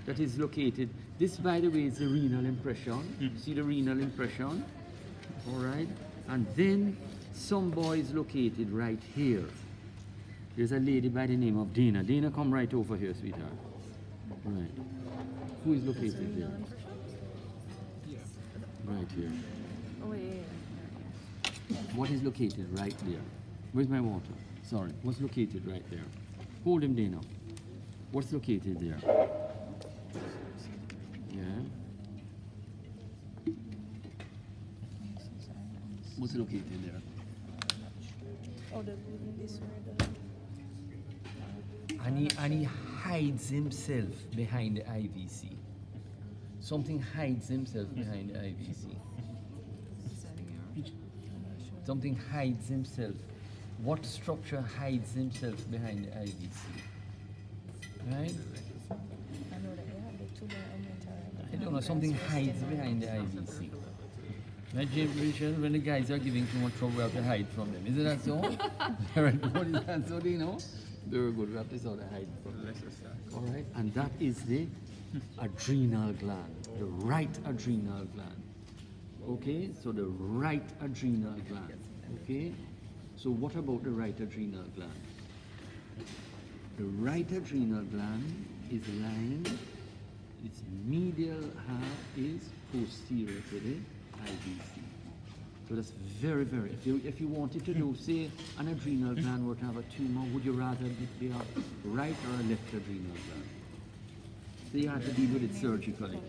that is located. This, by the way, is the renal impression. See the renal impression? All right. And then some boy is located right here. There's a lady by the name of Dana. Dana, come right over here, sweetheart. Right. Who is located there? Right here. Oh, yeah. What is located right there? Where's my water? Sorry. What's located right there? Hold him, Dana. What's located there? Yeah. What's located there? Oh, the bleeding disorder. And he hides himself behind the IVC. Something hides himself behind the IVC. Something hides himself. What structure hides himself behind the IVC? Right? I know that they have the tumor augmented. I don't know, something hides behind the IVC. Right, James Rachel, when the guys are giving too much trouble, we have to hide from them. Isn't that so? Very good, is that so, do you know? Very good, we have to sort of hide from them. All right, and that is the adrenal gland, the right adrenal gland. Okay, so the right adrenal gland. Okay, so what about the right adrenal gland? The right adrenal gland is lying, its medial half is posterior to the IVC. So that's very, very, if you wanted to know, say, an adrenal gland were to have a tumor, would you rather it be a right or a left adrenal gland? So you have to deal with it surgically.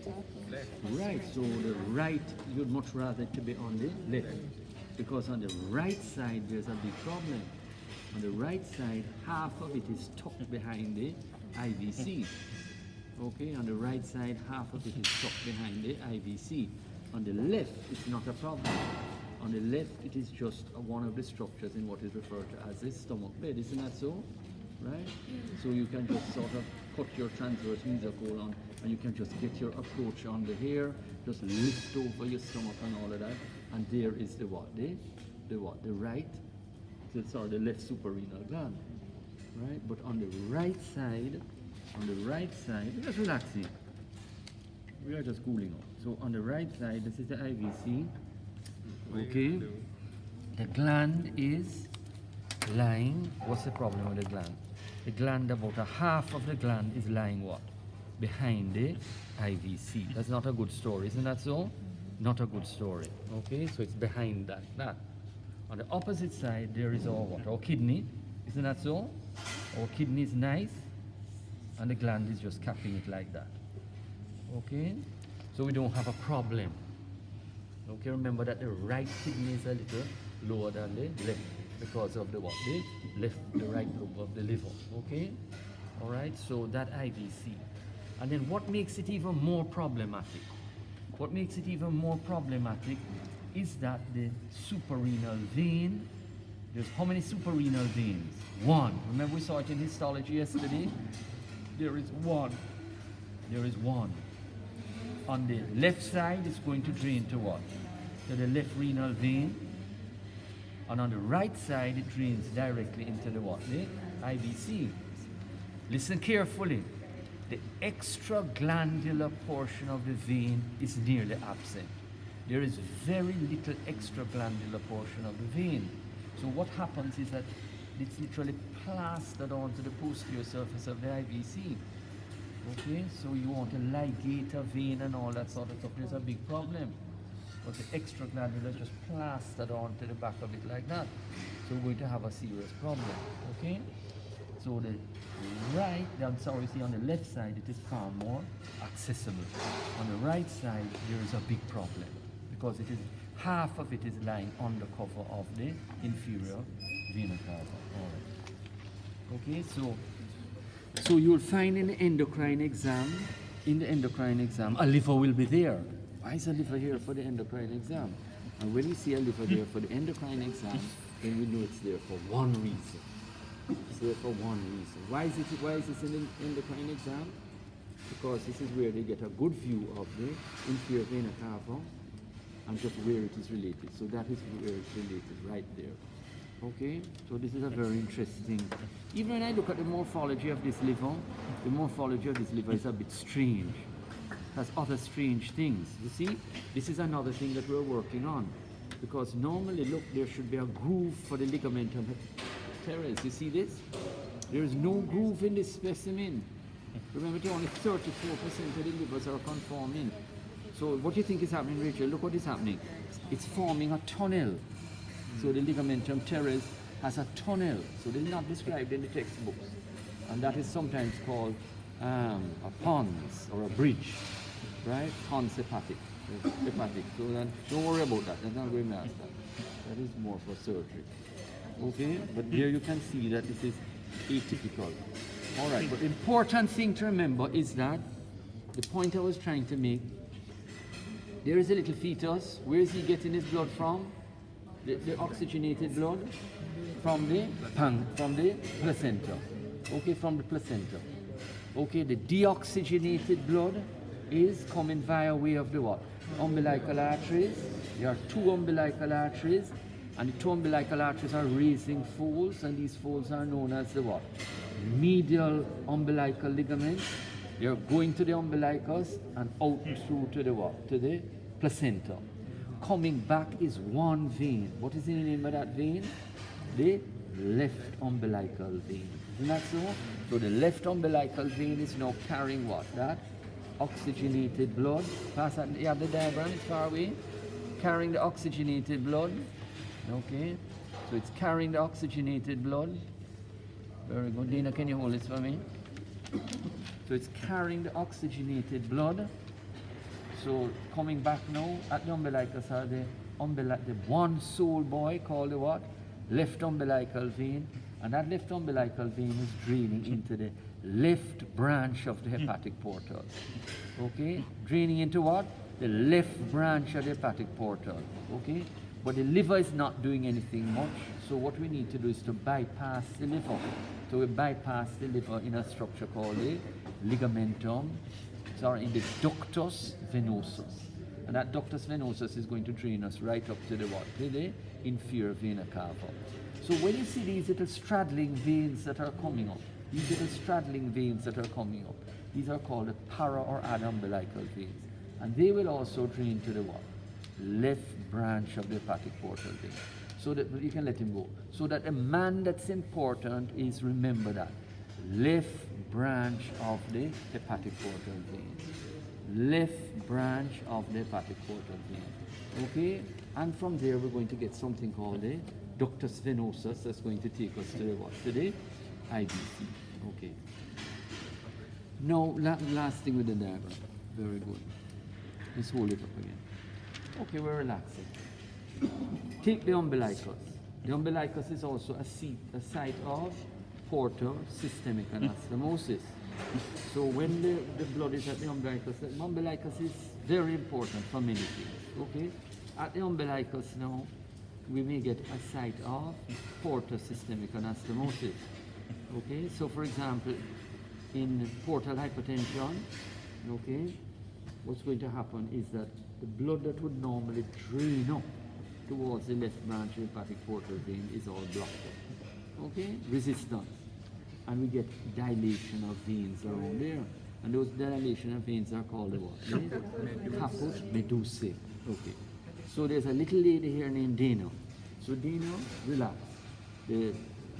Right, so the right, you'd much rather it to be on the left. Because on the right side, there's a big problem. On the right side, half of it is tucked behind the IVC. Okay, on the right side, half of it is tucked behind the IVC. On the left, it's not a problem. On the left, it is just one of the structures in what is referred to as the stomach bed. Isn't that so? Right? So you can just sort of cut your transverse mesocolon and you can just get your approach on the hair, just lift over your stomach and all of that. And there is the what? The what? The right, sorry, the left suprarenal gland. Right? But on the right side, just relaxing. We are just cooling off. So on the right side, this is the IVC. Okay. The gland is lying. What's the problem with the gland? The gland, about a half of the gland is lying what? Behind the IVC. That's not a good story, isn't that so? Not a good story. Okay, so it's behind that. On the opposite side, there is our what? Our kidney. Isn't that so? Our kidney is nice, and the gland is just capping it like that. Okay, so we don't have a problem. Okay, remember that the right kidney is a little lower than the left because of the what? The right lobe of the liver. Okay, all right. So that IVC, and then what makes it even more problematic? What makes it even more problematic is that the suprarenal vein. There's how many suprarenal veins? One. Remember we saw it in histology yesterday. There is one. There is one. On the left side, it's going to drain to what? To the left renal vein. And on the right side, it drains directly into the what? The IVC. Listen carefully. The extraglandular portion of the vein is nearly absent. There is very little extraglandular portion of the vein. So what happens is that it's literally plastered onto the posterior surface of the IVC. Okay, so you want to ligate a vein and all that sort of stuff. There's a big problem. But the extraglandular just plastered onto the back of it like that. So we're going to have a serious problem. Okay? So the right, I'm sorry, see on the left side it is far more accessible. On the right side there is a big problem because it is half of it is lying on the cover of the inferior vena cava. All right. Okay, so you'll find in the endocrine exam, a liver will be there. Why is a liver here for the endocrine exam? And when you see a liver there for the endocrine exam, then we know it's there for one reason. It's there for one reason. Why is this in the endocrine exam? Because this is where they get a good view of the inferior vena cava and just where it is related. So that is where it's related, right there. Okay, so this is a very interesting. Even when I look at the morphology of this liver, the morphology of this liver is a bit strange. Has other strange things. You see, this is another thing that we're working on. Because normally, look, there should be a groove for the ligamentum teres. You see this? There is no groove in this specimen. Remember, only 34% of the livers are conforming. So what do you think is happening, Rachel? Look what is happening. It's forming a tunnel. So the ligamentum teres has a tunnel. So this is not described in the textbooks. And that is sometimes called a pons or a bridge, right? Pons hepatic. Hepatic. So then, don't worry about that. That's not going to ask that. That is more for surgery. Okay? But here you can see that this is atypical. All right. But the important thing to remember is that the point I was trying to make, there is a little fetus. Where is he getting his blood from? The oxygenated blood from the placenta. Okay, from the placenta. Okay, the deoxygenated blood is coming via way of the what? Umbilical arteries. There are two umbilical arteries, and the two umbilical arteries are raising folds, and these folds are known as the what? Medial umbilical ligaments. They are going to the umbilicus and out through to the what? To the placenta. Coming back is one vein. What is the name of that vein? The left umbilical vein. Isn't that so? So the left umbilical vein is now carrying what? That oxygenated blood. Pass that. You have the diagram, it's far away. Carrying the oxygenated blood. Okay. So it's carrying the oxygenated blood. Very good. Dina, can you hold this for me? So it's carrying the oxygenated blood. So coming back now at the umbilicus are the one sole boy called the what? Left umbilical vein. And that left umbilical vein is draining into the left branch of the hepatic portal. Okay? Draining into what? The left branch of the hepatic portal. Okay? But the liver is not doing anything much. So what we need to do is to bypass the liver. So we bypass the liver in a structure called the ligamentum. Sorry, in the ductus venosus. And that ductus venosus is going to drain us right up to the what? To the inferior vena cava. So when you see these little straddling veins that are coming up, these little straddling veins that are coming up, these are called the para or adumbilical veins. And they will also drain to the what? Left branch of the hepatic portal vein. So that you can let him go. So that a man that's important is, remember that, left branch of the hepatic portal vein. Left branch of the hepatic portal vein. Okay? And from there we're going to get something called the ductus venosus that's going to take us to the what? To the IBC. Okay. Now, last thing with the diagram. Very good. Let's hold it up again. Okay, we're relaxing. Take the umbilicus. The umbilicus is also a site of portal systemic anastomosis. So when the blood is at the umbilicus is very important for many things. Okay? At the umbilicus now, we may get a site of portal systemic anastomosis. Okay? So for example, in portal hypertension, okay, what's going to happen is that the blood that would normally drain up towards the left branch of the hepatic portal vein is all blocked up. Okay? Resistance. And we get dilation of veins around there. And those dilation of veins are called the what? Caput medusae. Okay. So there's a little lady here named Dana. So Dana, relax.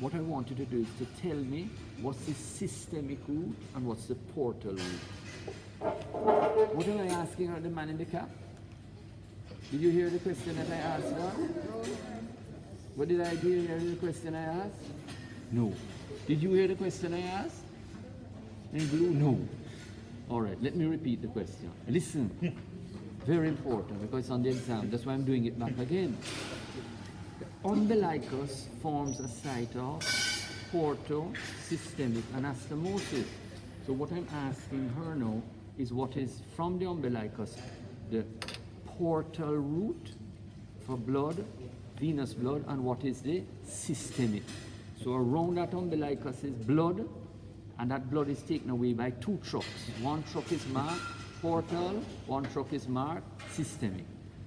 What I want you to do is to tell me what's the systemic root and what's the portal root. What am I asking the man in the cap? Did you hear the question that I asked her? What did I hear the question I asked? No. Did you hear the question I asked? In blue? No. All right, let me repeat the question. Listen. Very important because it's on the exam. That's why I'm doing it back again. The umbilicus forms a site of portosystemic anastomosis. So what I'm asking her now is what is from the umbilicus the portal route for blood, venous blood, and what is the systemic. So around that umbilicus is blood, and that blood is taken away by two trucks. One truck is marked portal, one truck is marked systemic.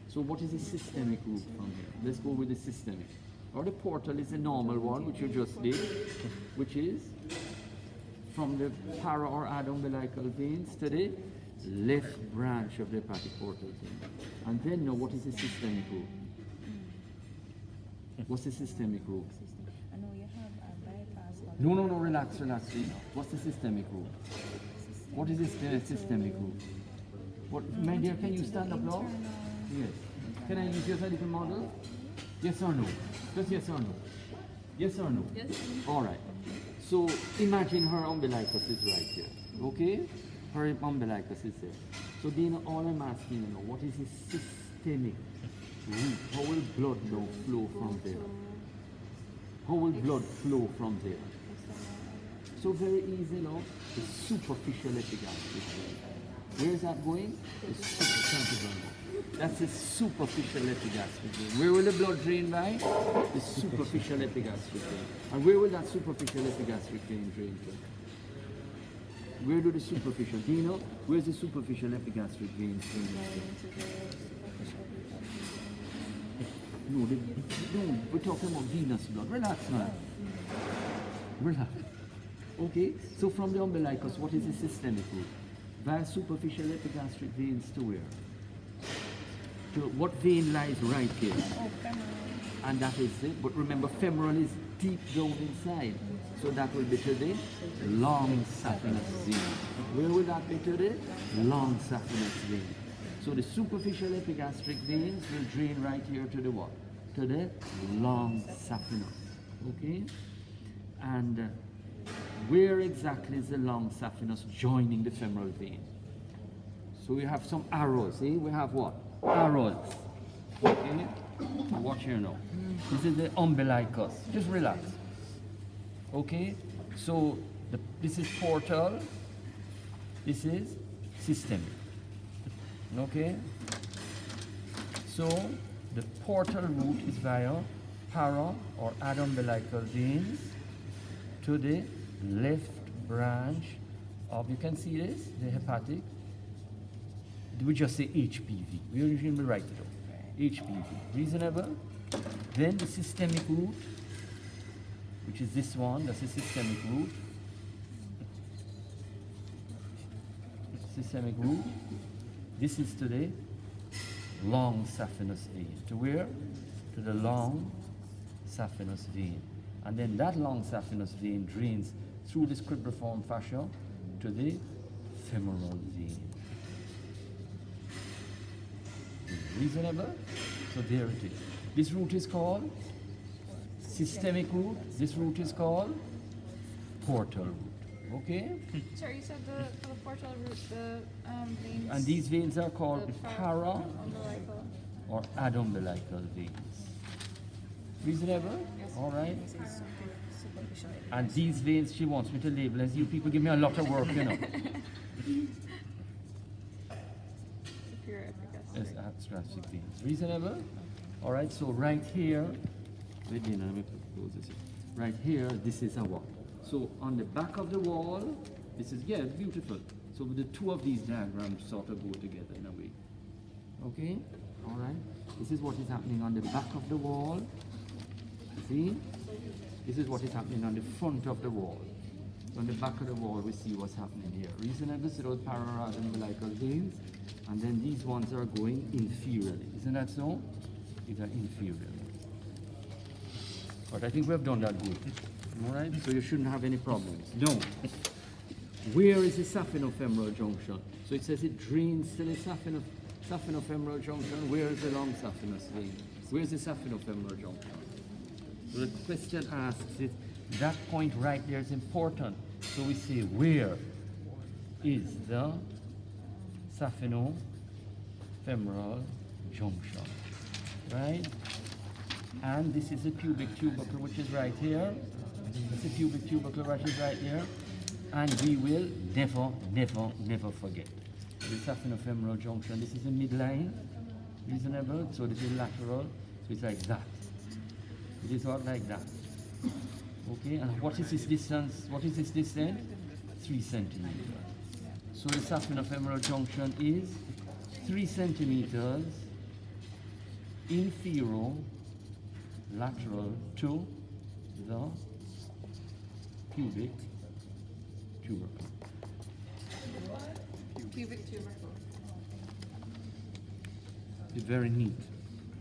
So what is the systemic route from here? Let's go with the systemic. Or the portal is the normal one, which you just did, which is from the para or adombilical veins to the left branch of the hepatic portal vein. And then now what is the systemic root? What's the systemic root? I know you have a bypass. No, relax, Dina. What's the systemic root? What is the systemic root? What, my dear, can you stand up now? Yes. Can I use you as a little model? Yes or no? Just yes or no? Yes or no? Yes. All right. So imagine her umbilicus is right here. Okay? Her umbilicus is there. So Dina, all I'm asking you now, what is the systemic root? How will blood now flow from there? How will blood flow from there? So very easy now, the superficial epigastric vein. Where is that going? The superficial. That's the superficial epigastric vein. Where will the blood drain by? The superficial epigastric vein. And where will that superficial epigastric vein drain to? Where do the superficial, do you know? Where's the superficial epigastric vein drain to? No, we're talking about venous blood. Relax, man. Relax. Okay, so from the umbilicus, what is the systemic route? Via superficial epigastric veins to where? To what vein lies right here? And that is it. But remember, femoral is deep down inside. So that will be to the long saphenous vein. Where will that be to the long saphenous vein? So the superficial epigastric veins will drain right here to the what? To the long saphenous. Okay? And where exactly is the long saphenous joining the femoral vein? So we have some arrows, see? We have what? Arrows. Okay? Watch here now. This is the umbilicus. Just relax. Okay? So this is portal. This is systemic. Okay? So the portal route is via para or adombilical veins to the left branch of, you can see this, the hepatic. We just say HPV. We usually write it up. HPV. Reasonable? Then the systemic route, which is this one, that's the systemic route. Systemic route. This is to the long saphenous vein. To where? To the long saphenous vein. And then that long saphenous vein drains through this cribriform fascia to the femoral vein. Reasonable? So there it is. This route is called systemic route. This route is called portal route. Okay? Sorry, you said for the portal route, the veins. And these veins are called the para umbilical. or adombilical veins. Reasonable? All right. Superficial. And these veins she wants me to label as you people give me a lot of work, you know. Superior epigastric. Yes, abstractive veins. Reasonable? All right, so right here, wait, let me close this here. Right here, this is a what? So on the back of the wall, this is, yeah, it's beautiful. So the two of these diagrams sort of go together in a way. Okay? All right? This is what is happening on the back of the wall. See? This is what is happening on the front of the wall. On the back of the wall, we see what's happening here. Reasonable, so those parallel umbilical veins, and then these ones are going inferiorly. Isn't that so? These are inferior. But I think we have done that good. All right? So you shouldn't have any problems. No. Where is the saphenofemoral junction? So it says it drains to the saphenofemoral junction. Where is the long saphenous vein? Where is the saphenofemoral junction? So the question asks is, that point right there is important. So we say, where is the saphenofemoral junction? Right? And this is the pubic tubercle, which is right here. This is the pubic tubercle, which is right here. And we will never, never, never forget the saphenofemoral junction. This is the midline, reasonable. So this is lateral. So it's like that. It is not like that. Okay, and what is this distance? What is this distance? 3 centimeters. So the saphenofemoral junction is 3 centimeters inferior lateral to the pubic tubercle. Pubic tubercle. It's very neat.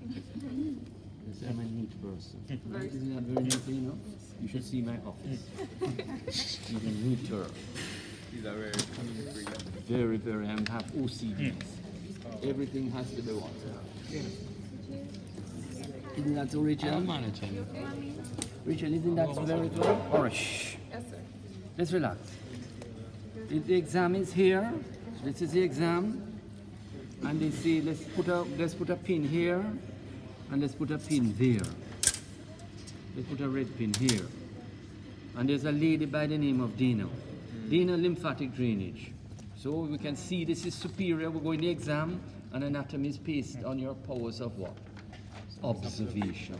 Yes, I'm a neat person. Very Isn't that very neat, you know? You should see my office. Even neater. These are very cunning for you. Very, very. I have OCDs. Everything has to be one. Isn't that so, Rachel? I'm managing. Rachel, isn't that very good? All right, shh. Yes, sir. Let's relax. The exam is here. This is the exam. And they say, let's put a pin here, and let's put a pin there. Let's put a red pin here. And there's a lady by the name of Dina. Dina lymphatic drainage. So we can see this is superior. We're going to the exam, and anatomy is based on your powers of what? Observation.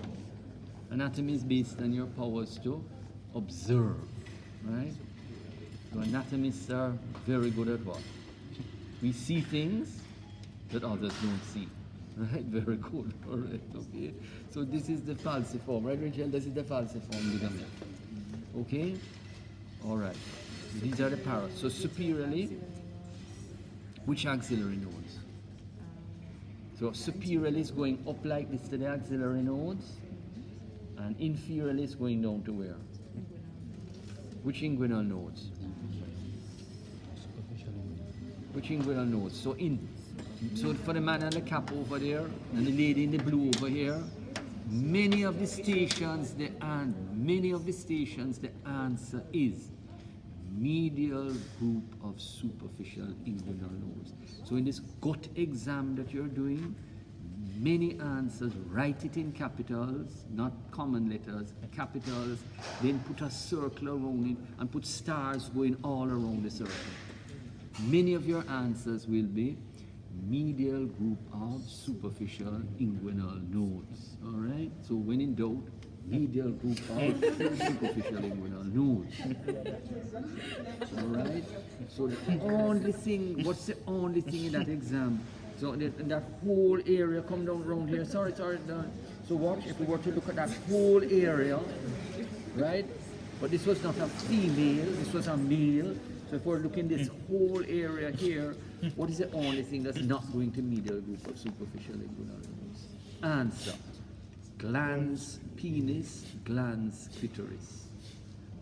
Anatomy is based on your powers to observe, right? So anatomists are very good at what? We see things that others don't see. Right? Very good. All right. Okay. So this is the falciform, right, Rachel? This is the falciform ligament. Okay. All right. These are the parts. So superiorly, which axillary nodes? So superiorly is going up like this to the axillary nodes, and inferiorly is going down to where? Which inguinal nodes? Which inguinal nodes? So for the man on the cap over there and the lady in the blue over here, many of the stations the answer is medial group of superficial inguinal nodes. So in this gut exam that you're doing, many answers, write it in capitals, not common letters, capitals, then put a circle around it and put stars going all around the circle. Many of your answers will be medial group of superficial inguinal nodes. All right? So when in doubt, medial group of superficial inguinal nodes. All right? So the only thing, what's the only thing in that exam? So that whole area come down around here. Sorry. So watch, if we were to look at that whole area, right? But this was not a female, this was a male. So if we're looking this whole area here, what is the only thing that's not going to medial group of superficial inguinal nodes? Answer. Glans penis, glans clitoris.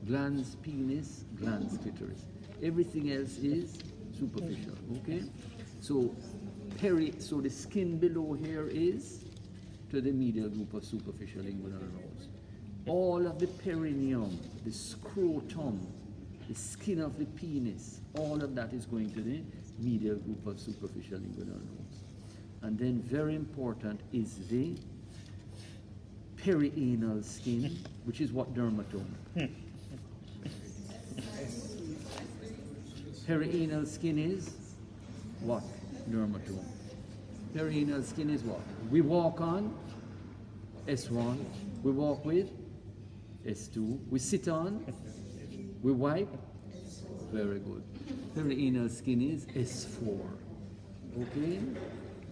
Glans penis, glans clitoris. Everything else is superficial, okay? So the skin below here is to the medial group of superficial inguinal nodes. All of the perineum, the scrotum, the skin of the penis, all of that is going to the medial group of superficial inguinal nodes. And then very important is the perianal skin, which is what dermatome. Perianal skin is what? Dermatome. Perianal skin is what? We walk on S1, we walk with S2, we sit on, we wipe, very good. Perianal skin is S4, okay?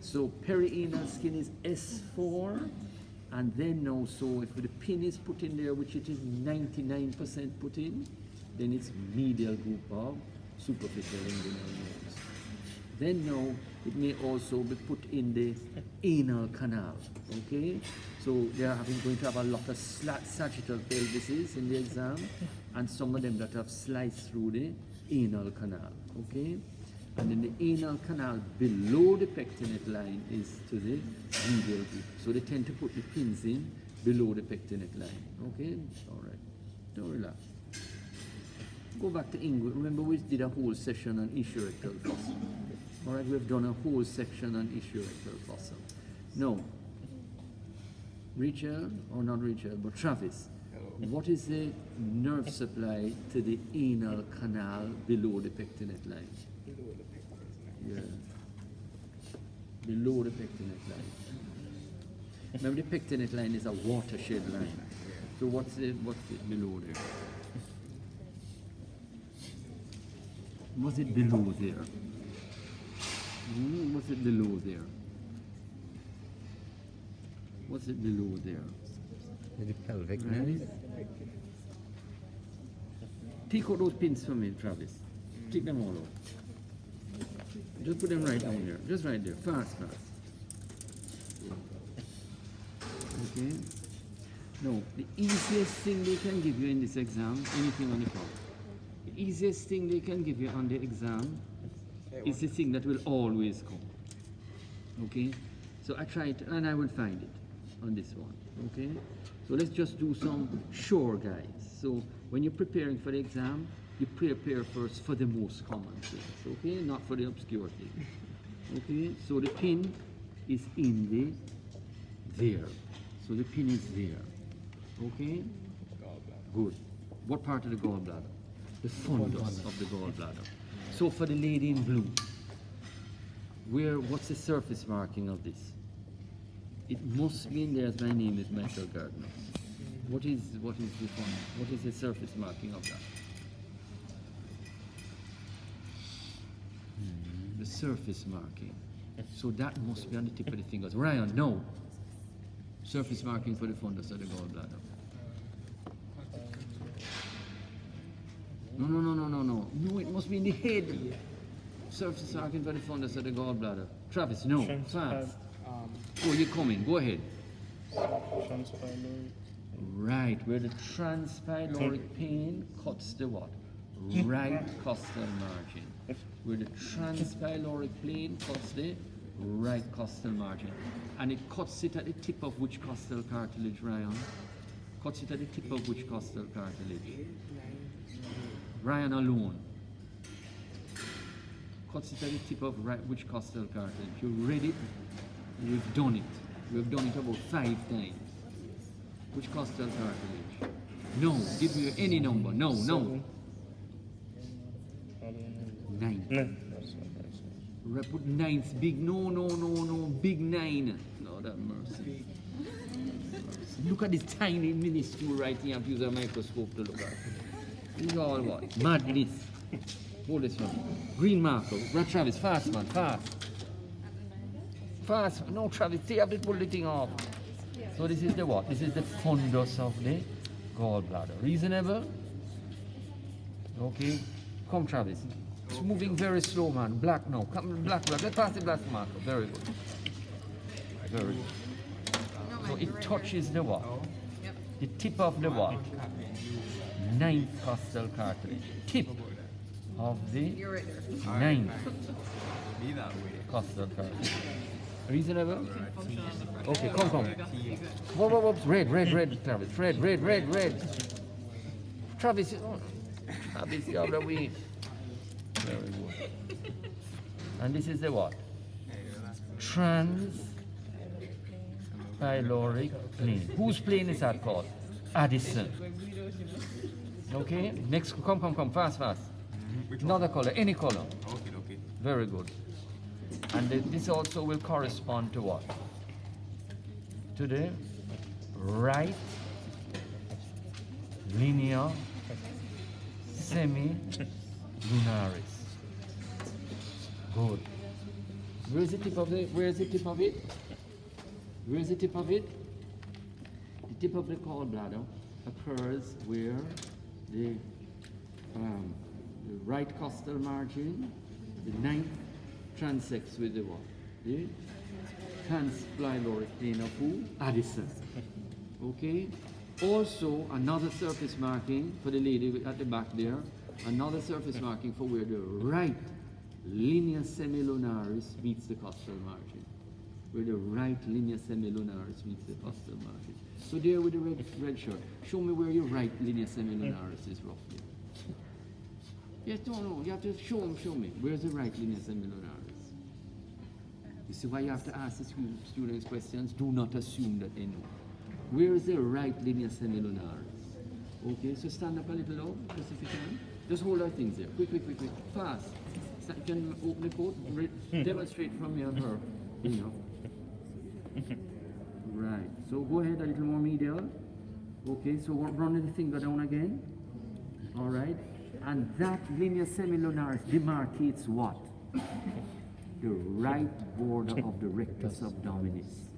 So perianal skin is S4, and then now, so if the pin is put in there, which it is 99% put in, then it's medial group of superficial inguinal nodes. Then now, it may also be put in the anal canal, okay? So they are going to have a lot of sagittal pelvises in the exam, and some of them that have sliced through the anal canal, okay? And then the anal canal below the pectinate line is to the medial group. So they tend to put the pins in below the pectinate line, okay? All right, don't relax. Go back to English. Remember we did a whole session on ischiorectal fossa. All right, we've done a whole section on ischiorectal fossa. No, Rachel, or not Rachel, but Travis, what is the nerve supply to the anal canal below the pectinate line? Yeah. Below the pectinate line. Remember the pectinate line is a watershed line. So what's it below there? What's it below there? What's it below there? What's it below there? The pelvic Right. nerve. Take out those pins for me, Travis. Take them all out. Just put them right down here. Just right there. Fast, fast. Okay. No, the easiest thing they can give you in this exam, anything on the top. The easiest thing they can give you on the exam is the thing that will always come. Okay? So I try it and I will find it on this one. Okay? So let's just do some sure guys. So when you're preparing for the exam, you prepare first for the most common things. Okay? Not for the obscure things. Okay? So the pin is in there. So the pin is there. Okay? Good. What part of the gallbladder? The fundus of the gallbladder. So for the lady in blue, what's the surface marking of this? It must be in there as my name is Michael Gardner. What is the fundus? What is the surface marking of that? The surface marking. So that must be on the tip of the fingers. Ryan, no. Surface marking for the fundus of the gallbladder. No. No, it must be in the head. Surface marking for the fundus of the gallbladder. Travis, no. Fast. Oh, you're coming. Go ahead. Transpyloric. Right, where the transpyloric plane cuts the what? Right costal margin. Where the transpyloric plane cuts the right costal margin. And it cuts it at the tip of which costal cartilage, Ryan? Cuts it at the tip of which costal cartilage? Ryan alone. Cuts it at the tip of which costal cartilage? You read it? We've done it. We've done it about 5 times. Which costal cartilage? No, give me any number. No. 9. Put 9th big. No. Big 9. Lord have mercy. Look at this tiny minuscule right here. I have to use a microscope to look at. This is all what? Madness. Hold this one. Green marker. Right, Travis, fast man, fast. Fast. No, Travis, they have to pull the thing off. So this is the what? This is the fundus of the gallbladder. Reasonable? Okay. Come, Travis. It's moving very slow, man. Black now. Come, black. Let's pass the black marker. Very good. Very good. So it touches the what? The tip of the what? 9th costal cartilage. Tip of the 9th Be that way. costal cartilage. Reasonable? Okay, come. Whoa. Red, Travis. Red. Travis, the other way. Very good. And this is the what? Transpyloric plane. Whose plane is that called? Addison. Okay, next, come, fast. Another color, any color. Okay. Very good. And this also will correspond to what? To the right linear semilunaris. Good. Where's the tip of it? The tip of the gallbladder occurs where the right costal margin, the 9th, transects with the what? The transpyloric plane of who? Addison. Okay? Also, another surface marking for the lady at the back there, another surface marking for where the right linea semilunaris meets the costal margin. Where the right linea semilunaris meets the costal margin. So there with the red shirt, show me where your right linea semilunaris is roughly. Yes, no, you have to show me. Where's the right linea semilunaris? You see why you have to ask the students questions? Do not assume that they know. Where is the right linea semilunaris? Okay, so stand up a little low, just if you can. Just hold our things there. Quick. Fast. You can open the coat, demonstrate from me and her. Right, so go ahead a little more medial. Okay, so run the finger down again. All right, and that linea semilunaris demarcates what? The right border of the rectus abdominis.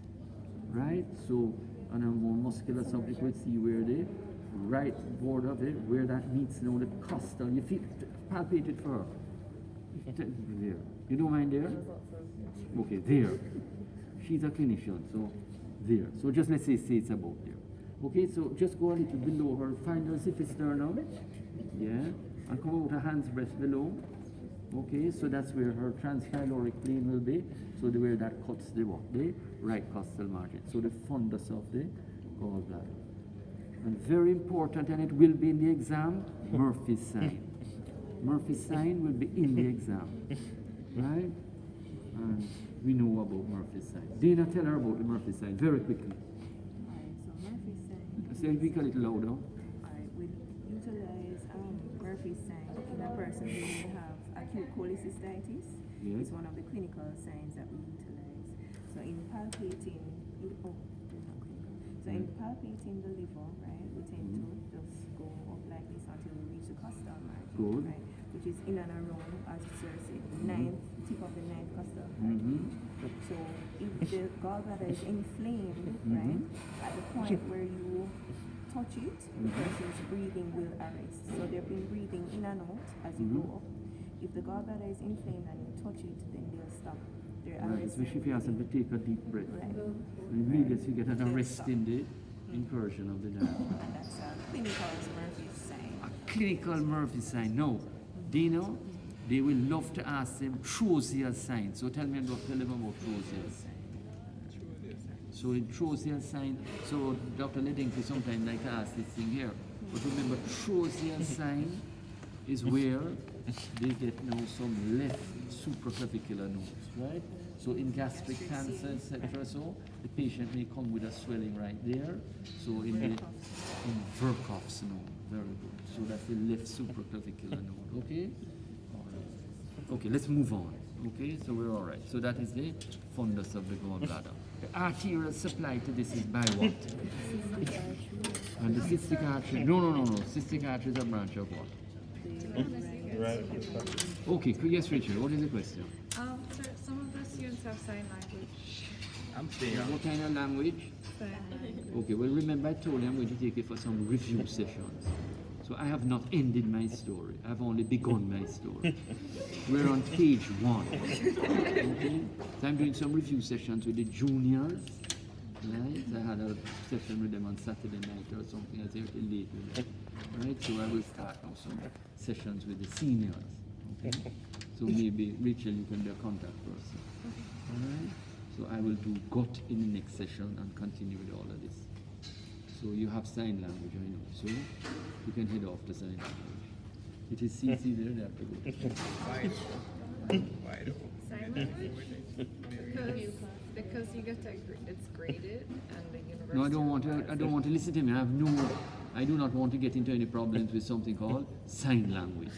Right, so on a more muscular subject, we'll see where the right board of it, where that meets now the costal. You feel, palpate it for her. There. You don't mind there? Okay, there. She's a clinician, so there. So just let's say it's about there. Okay, so just go a little below her, find her xiphisternum. Yeah, and come out her hand's breadth below. Okay, so that's where her transpyloric plane will be. So the where that cuts the what? The right costal margin. So the fundus of the gallbladder. And very important, and it will be in the exam, Murphy's sign. Murphy's sign will be in the exam. Right? And we know about Murphy's sign. Dana, tell her about the Murphy's sign very quickly. Alright, so Murphy's sign. Speak a little louder. Alright, we utilize Murphy's sign in a person who may have acute cholecystitis. Yes. It's one of the clinical signs that we utilize. So in palpating, there's not clinical. So in palpating the liver, right, we tend to just go up like this until we reach the costal margin, Good. right, which is in and around, as Sir said, tip of the ninth costal margin. So if the gallbladder is inflamed, right, at the point where you touch it, the person's breathing will arrest. So they've been breathing in and out as you go up. If the gallbladder is inflamed and you touch it, then they'll stop. They're Right, arrested. especially if you ask them to take a deep breath. Right. And immediately you get an arrest in the incursion of the diaphragm. And that's a clinical Murphy's sign. A clinical Murphy sign. No, Dino, they will love to ask them Trozier sign. So tell them about Trozier sign. So in Trozier sign, so Dr. Ledinky sometimes like to ask this thing here. But remember, Trozier sign is where they get now some left supraclavicular nodes, right? So in gastric cancer, etc., so the patient may come with a swelling right there. So in Verkoff's node, very good. So that's the left supraclavicular node, okay? All right. Okay, let's move on. Okay, so we're all right. So that is the fundus of the gallbladder. The arterial supply to this is by what? And the cystic artery, no. Cystic artery is a branch of what? Okay, yes, Richard, what is the question? Sir, some of the students have sign language. I'm staying. What kind of language? Sign language. Okay, well, remember I told you I'm going to take it for some review sessions. So I have not ended my story. I've only begun my story. We're on page 1. Okay? So I'm doing some review sessions with the juniors. Right? I had a session with them on Saturday night or something. I was here till late with them. Right? So I will start now some sessions with the seniors. Okay? So maybe Rachel, you can be a contact person. Alright? So I will do GOT in the next session and continue with all of this. So you have sign language, I know. So you can head off the sign language. It is CC there, they have to go. Wide open. Sign language? Because you get to, it's graded and the university. No, I don't want to listen to me. I do not want to get into any problems with something called sign language.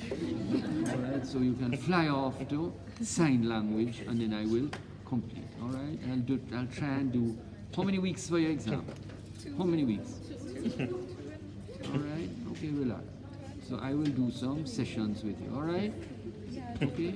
Alright, so you can fly off to sign language and then I will complete. Alright? I'll try and do how many weeks for your exam? How many weeks? Alright? Okay, relax. So I will do some sessions with you, alright? Okay?